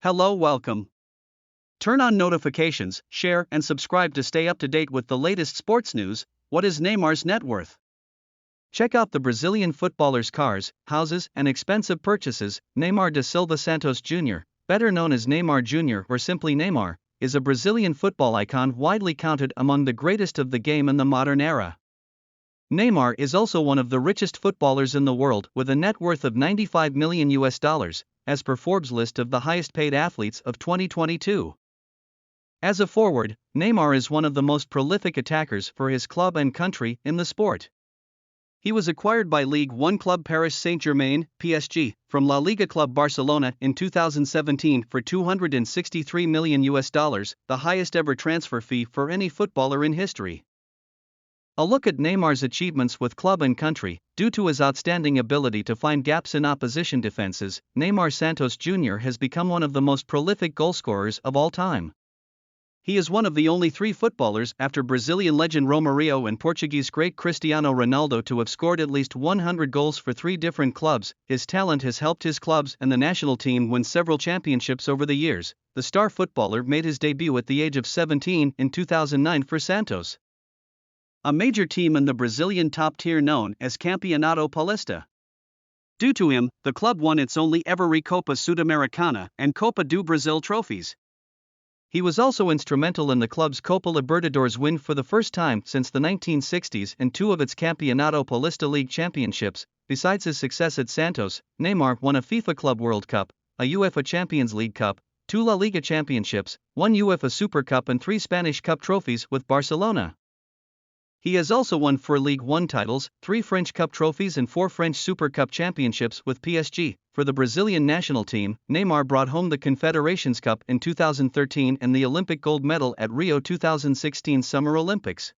Hello, welcome. Turn on notifications, share, and subscribe to stay up to date with the latest sports news. What is Neymar's net worth? Check out the Brazilian footballer's cars, houses, and expensive purchases. Neymar da Silva Santos Jr., better known as Neymar Jr. or simply Neymar, is a Brazilian football icon widely counted among the greatest of the game in the modern era. Neymar is also one of the richest footballers in the world with a net worth of $95 million, as per Forbes' list of the highest paid athletes of 2022. As a forward, Neymar is one of the most prolific attackers for his club and country in the sport. He was acquired by Ligue 1 club Paris Saint-Germain, PSG, from La Liga club Barcelona in 2017 for $263 million, the highest ever transfer fee for any footballer in history. A look at Neymar's achievements with club and country. Due to his outstanding ability to find gaps in opposition defenses, Neymar Santos Jr. has become one of the most prolific goalscorers of all time. He is one of the only three footballers after Brazilian legend Romario and Portuguese great Cristiano Ronaldo to have scored at least 100 goals for three different clubs. His talent has helped his clubs and the national team win several championships over the years. The star footballer made his debut at the age of 17 in 2009 for Santos, a major team in the Brazilian top tier known as Campeonato Paulista. Due to him, the club won its only ever Recopa Sudamericana and Copa do Brasil trophies. He was also instrumental in the club's Copa Libertadores win for the first time since the 1960s and two of its Campeonato Paulista League championships. Besides his success at Santos, Neymar won a FIFA Club World Cup, a UEFA Champions League Cup, two La Liga championships, one UEFA Super Cup and three Spanish Cup trophies with Barcelona. He has also won 4 Ligue 1 titles, 3 French Cup trophies and 4 French Super Cup championships with PSG. For the Brazilian national team, Neymar brought home the Confederations Cup in 2013 and the Olympic gold medal at Rio 2016 Summer Olympics.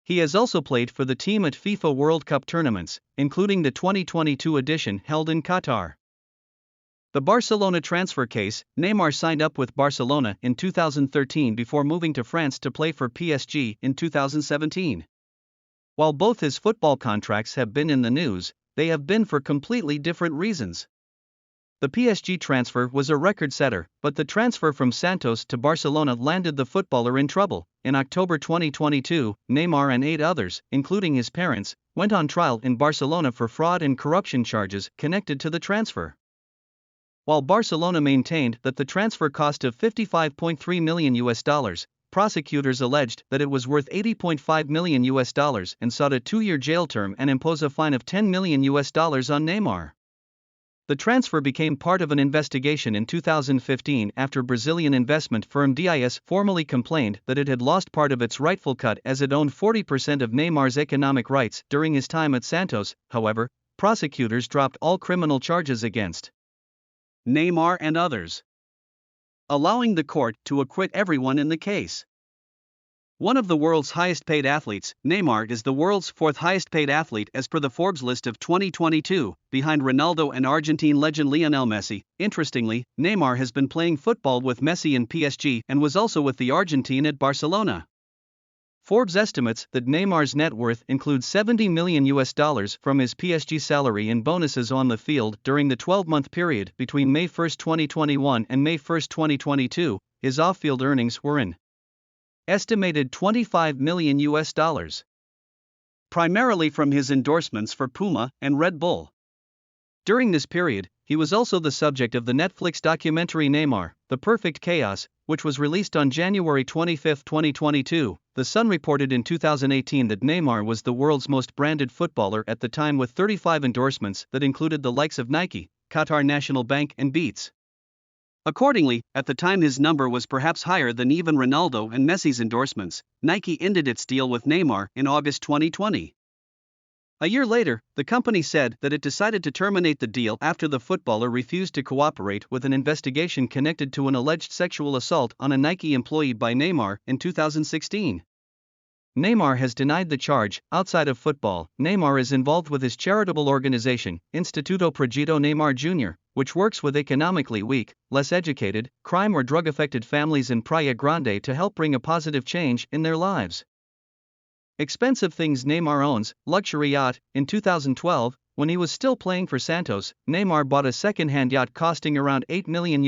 He has also played for the team at FIFA World Cup tournaments, including the 2022 edition held in Qatar. The Barcelona transfer case. Neymar signed up with Barcelona in 2013 before moving to France to play for PSG in 2017. While both his football contracts have been in the news, they have been for completely different reasons. The PSG transfer was a record setter, but the transfer from Santos to Barcelona landed the footballer in trouble. In October 2022, Neymar and 8 others, including his parents, went on trial in Barcelona for fraud and corruption charges connected to the transfer. While Barcelona maintained that the transfer cost of $55.3 million, prosecutors alleged that it was worth $80.5 million and sought a 2-year jail term and impose a fine of $10 million on Neymar. The transfer became part of an investigation in 2015 after Brazilian investment firm DIS formally complained that it had lost part of its rightful cut as it owned 40% of Neymar's economic rights during his time at Santos. However, prosecutors dropped all criminal charges against Neymar and others, allowing the court to acquit everyone in the case. One of the world's highest paid athletes, Neymar is the world's 4th highest paid athlete as per the Forbes list of 2022, behind Ronaldo and Argentine legend Lionel Messi. Interestingly, Neymar has been playing football with Messi in PSG and was also with the Argentine at Barcelona. Forbes estimates that Neymar's net worth includes $70 million from his PSG salary and bonuses on the field during the 12-month period between May 1, 2021 and May 1, 2022. His off-field earnings were an estimated $25 million, primarily from his endorsements for Puma and Red Bull. During this period, he was also the subject of the Netflix documentary Neymar, The Perfect Chaos, which was released on January 25, 2022. The Sun reported in 2018 that Neymar was the world's most branded footballer at the time with 35 endorsements that included the likes of Nike, Qatar National Bank and Beats. Accordingly, at the time his number was perhaps higher than even Ronaldo and Messi's endorsements. Nike ended its deal with Neymar in August 2020. A year later, the company said that it decided to terminate the deal after the footballer refused to cooperate with an investigation connected to an alleged sexual assault on a Nike employee by Neymar in 2016. Neymar has denied the charge. Outside of football, Neymar is involved with his charitable organization, Instituto Projeto Neymar Jr., which works with economically weak, less educated, crime or drug-affected families in Praia Grande to help bring a positive change in their lives. Expensive things Neymar owns. Luxury yacht. In 2012, When he was still playing for Santos, Neymar bought a second-hand yacht costing around $8 million,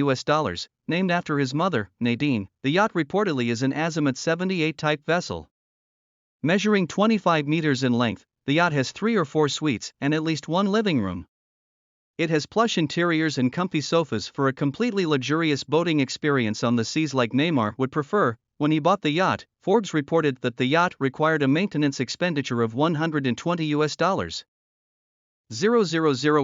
named after his mother, Nadine. The yacht reportedly is an Azimuth 78 type vessel. Measuring 25 meters in length, the yacht has 3 or 4 suites and at least one living room. It has plush interiors and comfy sofas for a completely luxurious boating experience on the seas like Neymar would prefer. When he bought the yacht, Forbes reported that the yacht required a maintenance expenditure of $120,000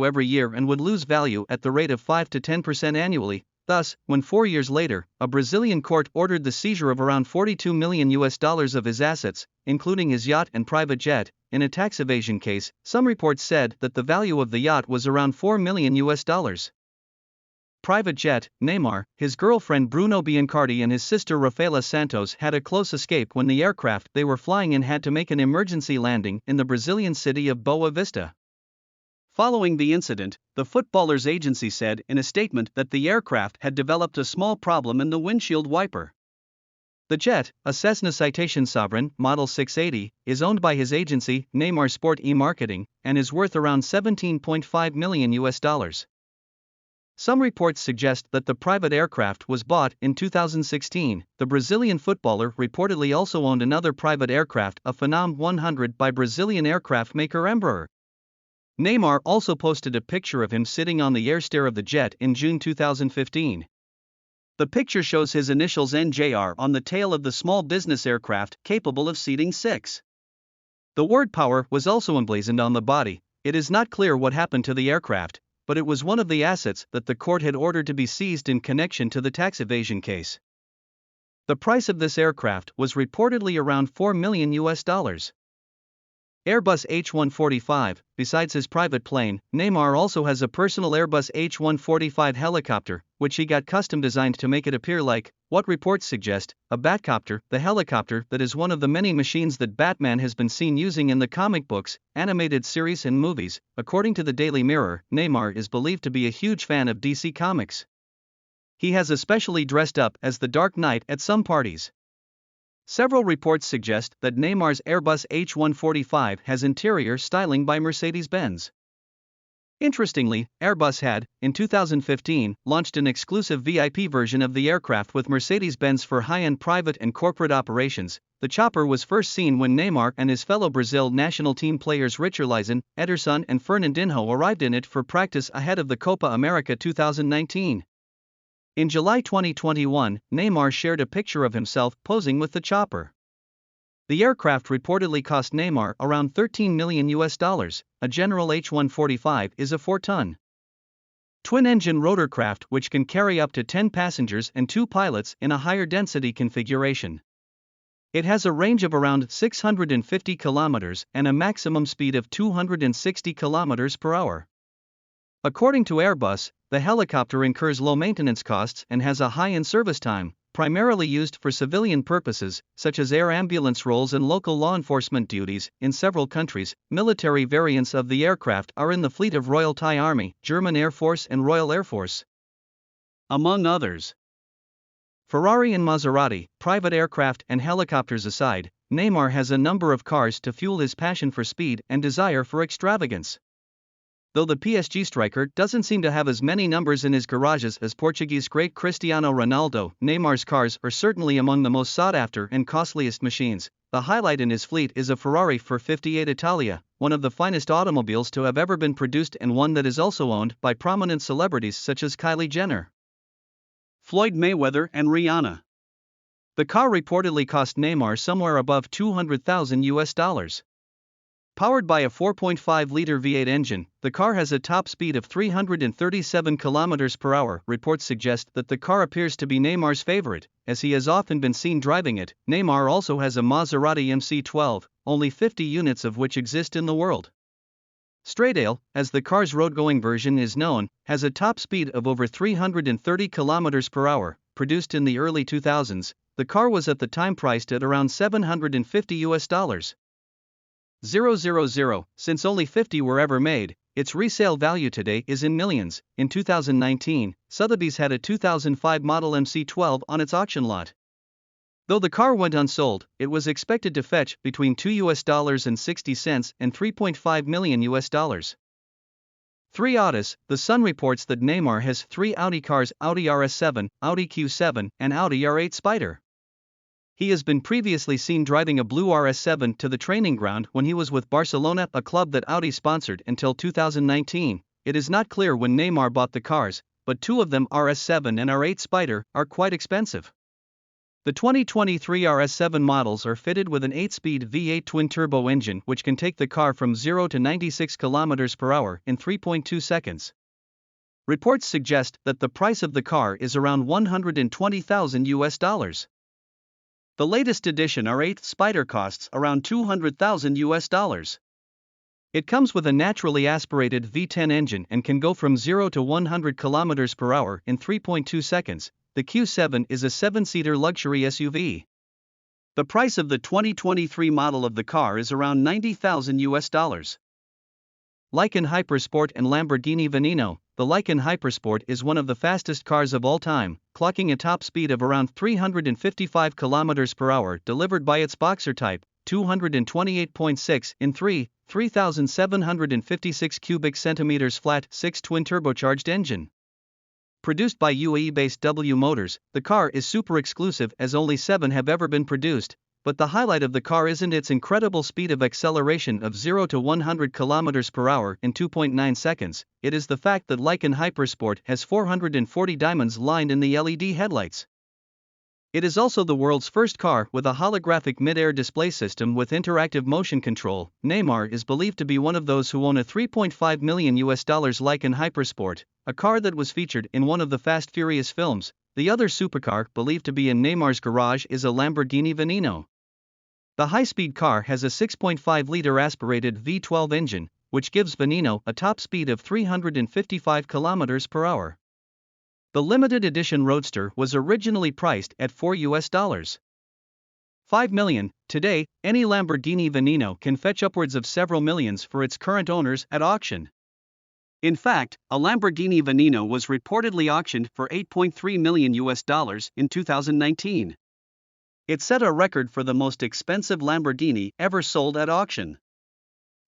every year and would lose value at the rate of 5 to 10% annually. Thus, when 4 years later, a Brazilian court ordered the seizure of around $42 million of his assets, including his yacht and private jet, in a tax evasion case, some reports said that the value of the yacht was around $4 million. Private jet. Neymar, his girlfriend Bruno Biancardi and his sister Rafaela Santos had a close escape when the aircraft they were flying in had to make an emergency landing in the Brazilian city of Boa Vista. Following the incident, the footballer's agency said in a statement that the aircraft had developed a small problem in the windshield wiper. The jet, a Cessna Citation Sovereign, Model 680, is owned by his agency, Neymar Sport E-Marketing, and is worth around $17.5 million. Some reports suggest that the private aircraft was bought in 2016. The Brazilian footballer reportedly also owned another private aircraft, a Phenom 100 by Brazilian aircraft maker Embraer. Neymar also posted a picture of him sitting on the airstair of the jet in June 2015. The picture shows his initials NJR on the tail of the small business aircraft capable of seating 6. The word power was also emblazoned on the body. It is not clear what happened to the aircraft, but it was one of the assets that the court had ordered to be seized in connection to the tax evasion case. The price of this aircraft was reportedly around $4 million. Airbus H145. Besides his private plane, Neymar also has a personal Airbus H145 helicopter, which he got custom designed to make it appear like, what reports suggest, a Batcopter. The helicopter that is one of the many machines that Batman has been seen using in the comic books, animated series and movies. According to the Daily Mirror, Neymar is believed to be a huge fan of DC Comics. He has especially dressed up as the Dark Knight at some parties. Several reports suggest that Neymar's Airbus H145 has interior styling by Mercedes-Benz. Interestingly, Airbus had, in 2015, launched an exclusive VIP version of the aircraft with Mercedes-Benz for high-end private and corporate operations. The chopper was first seen when Neymar and his fellow Brazil national team players Richarlison, Ederson and Fernandinho arrived in it for practice ahead of the Copa America 2019. In July 2021, Neymar shared a picture of himself posing with the chopper. The aircraft reportedly cost Neymar around $13 million. A General H145 is a 4-ton twin-engine rotorcraft which can carry up to 10 passengers and 2 pilots in a higher density configuration. It has a range of around 650 kilometers and a maximum speed of 260 kilometers per hour. According to Airbus, the helicopter incurs low maintenance costs and has a high in-service time, primarily used for civilian purposes, such as air ambulance roles and local law enforcement duties. In several countries, military variants of the aircraft are in the fleet of Royal Thai Army, German Air Force and Royal Air Force, among others. Ferrari and Maserati, private aircraft and helicopters aside, Neymar has a number of cars to fuel his passion for speed and desire for extravagance. Though the PSG striker doesn't seem to have as many numbers in his garages as Portuguese great Cristiano Ronaldo, Neymar's cars are certainly among the most sought-after and costliest machines. The highlight in his fleet is a Ferrari 458 Italia, one of the finest automobiles to have ever been produced and one that is also owned by prominent celebrities such as Kylie Jenner, Floyd Mayweather and Rihanna. The car reportedly cost Neymar somewhere above $200,000. Powered by a 4.5-liter V8 engine, the car has a top speed of 337 km per hour. Reports suggest that the car appears to be Neymar's favorite, as he has often been seen driving it. Neymar also has a Maserati MC12, only 50 units of which exist in the world. Straydale, as the car's road-going version is known, has a top speed of over 330 km per hour. Produced in the early 2000s, the car was at the time priced at around $750. Since only 50 were ever made, its resale value today is in millions. In 2019, Sotheby's had a 2005 model MC12 on its auction lot. Though the car went unsold, it was expected to fetch between $2.60 and $3.5 million. 3 Audis, The Sun reports that Neymar has 3 Audi cars: Audi RS7, Audi Q7, and Audi R8 Spider. He has been previously seen driving a blue RS7 to the training ground when he was with Barcelona, a club that Audi sponsored until 2019. It is not clear when Neymar bought the cars, but 2 of them, RS7 and R8 Spider, are quite expensive. The 2023 RS7 models are fitted with an 8-speed V8 twin-turbo engine which can take the car from 0 to 96 km per hour in 3.2 seconds. Reports suggest that the price of the car is around $120,000. The latest edition R8 Spider costs around $200,000. It comes with a naturally aspirated V10 engine and can go from 0 to 100 km per hour in 3.2 seconds. The Q7 is a 7-seater luxury SUV. The price of the 2023 model of the car is around $90,000. Lykan Hypersport and Lamborghini Veneno. The Lykan Hypersport is one of the fastest cars of all time, clocking a top speed of around 355 km per hour delivered by its Boxer type, 228.6 in 3,756 cubic centimeters flat 6 twin-turbocharged engine. Produced by UAE-based W Motors, the car is super exclusive as only 7 have ever been produced, but the highlight of the car isn't its incredible speed of acceleration of 0 to 100 km per hour in 2.9 seconds, it is the fact that Lykan Hypersport has 440 diamonds lined in the LED headlights. It is also the world's first car with a holographic mid-air display system with interactive motion control. Neymar is believed to be one of those who own a $3.5 million Lykan Hypersport, a car that was featured in one of the Fast Furious films. The other supercar believed to be in Neymar's garage is a Lamborghini Veneno. The high-speed car has a 6.5-liter aspirated V12 engine, which gives Veneno a top speed of 355 km per hour. The limited edition Roadster was originally priced at $4 million. Today, any Lamborghini Veneno can fetch upwards of several millions for its current owners at auction. In fact, a Lamborghini Veneno was reportedly auctioned for $8.3 million in 2019. It set a record for the most expensive Lamborghini ever sold at auction.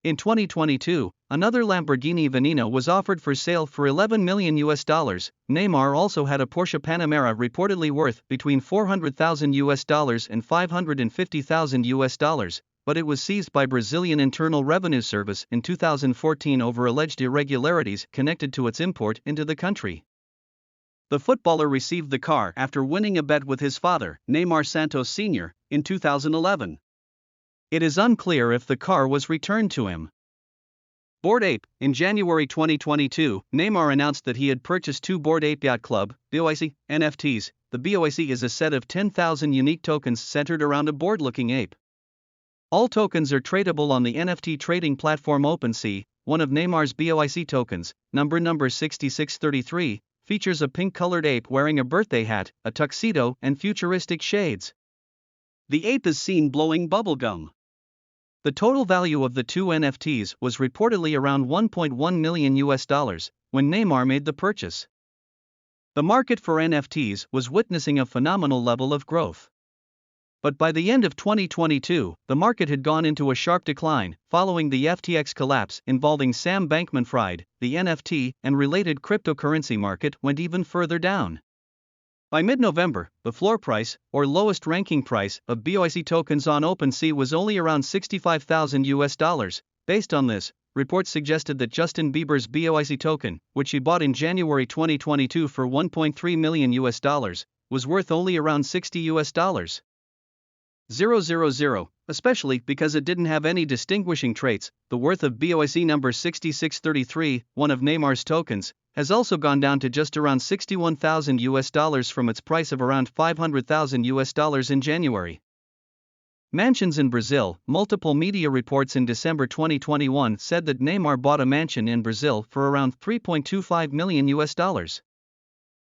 In 2022, another Lamborghini Veneno was offered for sale for $11 million. Neymar also had a Porsche Panamera reportedly worth between $400,000 and $550,000, but it was seized by Brazilian Internal Revenue Service in 2014 over alleged irregularities connected to its import into the country. The footballer received the car after winning a bet with his father, Neymar Santos Sr., in 2011. It is unclear if the car was returned to him. Bored Ape. In January 2022, Neymar announced that he had purchased 2 Bored Ape Yacht Club (BOIC) NFTs. The BOIC is a set of 10,000 unique tokens centered around a bored-looking ape. All tokens are tradable on the NFT trading platform OpenSea. One of Neymar's BOIC tokens, number 6633, features a pink-colored ape wearing a birthday hat, a tuxedo, and futuristic shades. The ape is seen blowing bubblegum. The total value of the 2 NFTs was reportedly around $1.1 million when Neymar made the purchase. The market for NFTs was witnessing a phenomenal level of growth. But by the end of 2022, the market had gone into a sharp decline, following the FTX collapse involving Sam Bankman-Fried. The NFT and related cryptocurrency market went even further down. By mid-November, the floor price, or lowest ranking price, of BOIC tokens on OpenSea was only around $65,000. Based on this, reports suggested that Justin Bieber's BOIC token, which he bought in January 2022 for $1.3 million, was worth only around $60,000. Especially because it didn't have any distinguishing traits. The worth of BOIC number 6633, one of Neymar's tokens, has also gone down to just around $61,000 from its price of around $500,000 in January. Mansions in Brazil. Multiple media reports in December 2021 said that Neymar bought a mansion in Brazil for around $3.25 million.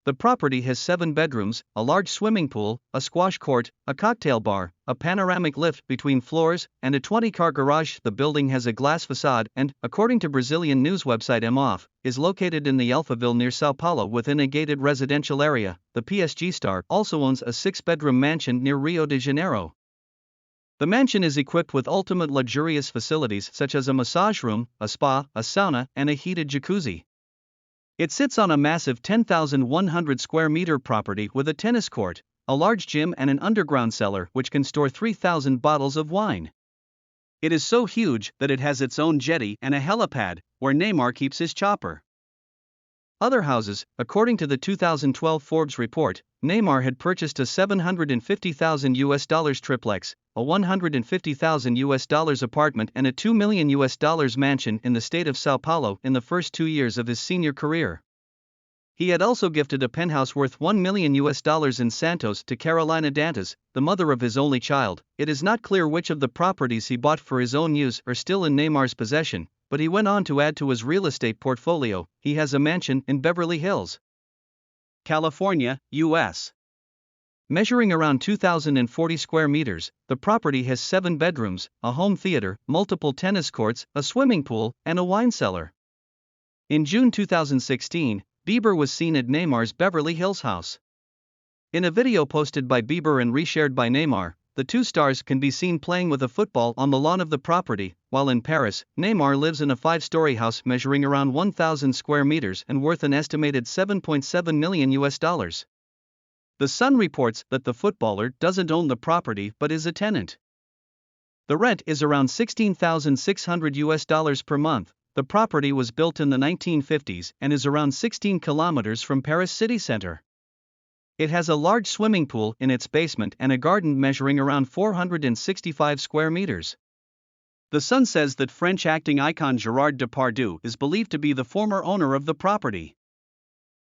The property has 7 bedrooms, a large swimming pool, a squash court, a cocktail bar, a panoramic lift between floors, and a 20-car garage. The building has a glass facade and, according to Brazilian news website MOF, is located in the Alphaville near Sao Paulo within a gated residential area. The PSG star also owns a 6-bedroom mansion near Rio de Janeiro. The mansion is equipped with ultimate luxurious facilities such as a massage room, a spa, a sauna, and a heated jacuzzi. It sits on a massive 10,100 square meter property with a tennis court, a large gym, and an underground cellar which can store 3,000 bottles of wine. It is so huge that it has its own jetty and a helipad, where Neymar keeps his chopper. Other houses. According to the 2012 Forbes report, Neymar had purchased a $750,000 triplex, a $150,000 apartment, and a $2 million mansion in the state of Sao Paulo in the first 2 years of his senior career. He had also gifted a penthouse worth $1 million in Santos to Carolina Dantas, the mother of his only child. It is not clear which of the properties he bought for his own use are still in Neymar's possession, but he went on to add to his real estate portfolio. He has a mansion in Beverly Hills, California, U.S. Measuring around 2,040 square meters, the property has 7 bedrooms, a home theater, multiple tennis courts, a swimming pool, and a wine cellar. In June 2016, Bieber was seen at Neymar's Beverly Hills house. In a video posted by Bieber and reshared by Neymar, the two stars can be seen playing with a football on the lawn of the property. While in Paris, Neymar lives in a 5-story house measuring around 1,000 square meters and worth an estimated $7.7 million. The Sun reports that the footballer doesn't own the property but is a tenant. The rent is around $16,600 per month. The property was built in the 1950s and is around 16 kilometers from Paris city center. It has a large swimming pool in its basement and a garden measuring around 465 square meters. The Sun says that French acting icon Gerard Depardieu is believed to be the former owner of the property.